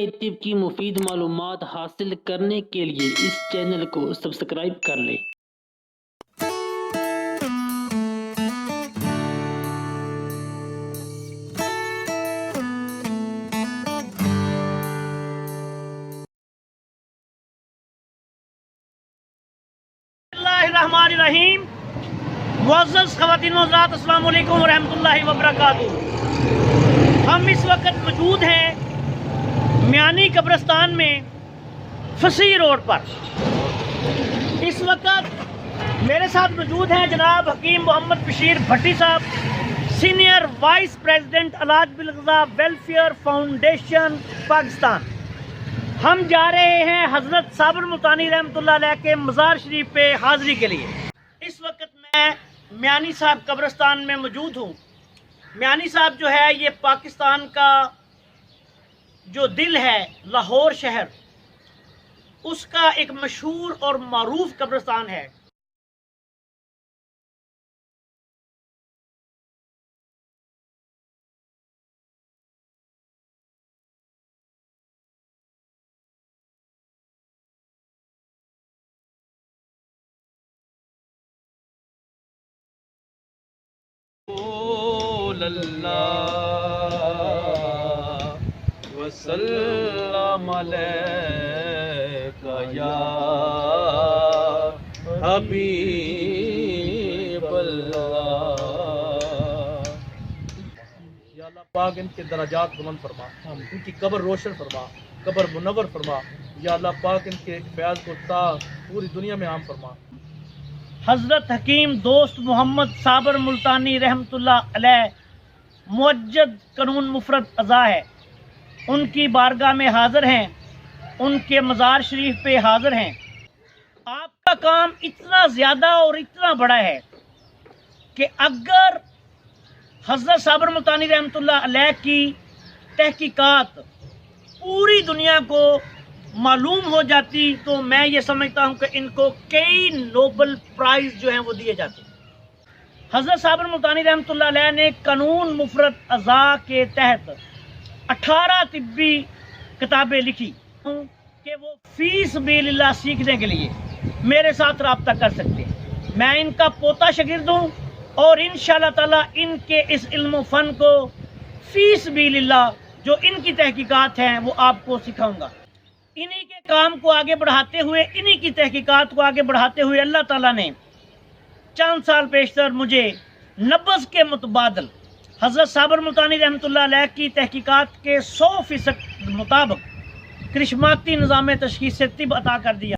نئے طب کی مفید معلومات حاصل کرنے کے لیے اس چینل کو سبسکرائب کر لیں۔ الرحمن الرحیم۔ معزز خواتین و حضرات، السلام علیکم ورحمۃ اللہ وبرکاتہ۔ ہم اس وقت موجود ہیں میانی قبرستان میں فصیح روڈ پر۔ اس وقت میرے ساتھ موجود ہیں جناب حکیم محمد بشیر بھٹی صاحب، سینئر وائس پریزیڈنٹ علاج بالغذا ویلفیئر فاؤنڈیشن پاکستان۔ ہم جا رہے ہیں حضرت صابر ملتانی رحمۃ اللہ علیہ کے مزار شریف پہ حاضری کے لیے۔ اس وقت میں میانی صاحب قبرستان میں موجود ہوں۔ میانی صاحب جو ہے یہ پاکستان کا جو دل ہے، لاہور شہر، اس کا ایک مشہور اور معروف قبرستان ہے۔ اللہ وسلم علیکہ یا حبیب اللہ۔ یا اللہ پاک ان کے درجات بلند فرما، ان کی قبر روشن فرما، قبر منور فرما۔ یا اللہ پاک ان کے فیاض کو تا پوری دنیا میں عام فرما۔ حضرت حکیم دوست محمد صابر ملتانی رحمۃ اللہ علیہ موجد قانون مفرد اعضاء ہے، ان کی بارگاہ میں حاضر ہیں، ان کے مزار شریف پہ حاضر ہیں۔ آپ کا کام اتنا زیادہ اور اتنا بڑا ہے کہ اگر حضرت صابر ملتانی رحمۃ اللہ علیہ کی تحقیقات پوری دنیا کو معلوم ہو جاتی تو میں یہ سمجھتا ہوں کہ ان کو کئی نوبل پرائز جو ہیں وہ دیے جاتے۔ حضرت صابر ملتانی رحمۃ اللہ علیہ نے قانون مفرد اعضاء کے تحت 18 طبی کتابیں لکھی کہ وہ فی سبیل اللہ سیکھنے کے لیے میرے ساتھ رابطہ کر سکتے ہیں۔ میں ان کا پوتا شاگرد ہوں اور انشاءاللہ تعالیٰ ان کے اس علم و فن کو فی سبیل اللہ جو ان کی تحقیقات ہیں وہ آپ کو سکھاؤں گا۔ انہی کے کام کو آگے بڑھاتے ہوئے، انہی کی تحقیقات کو آگے بڑھاتے ہوئے اللہ تعالیٰ نے چند سال پیشتر مجھے نبض کے متبادل حضرت صابر ملتانی رحمۃ اللہ علیہ کی تحقیقات کے 100% مطابق کرشماتی نظام تشخیص طب عطا کر دیا۔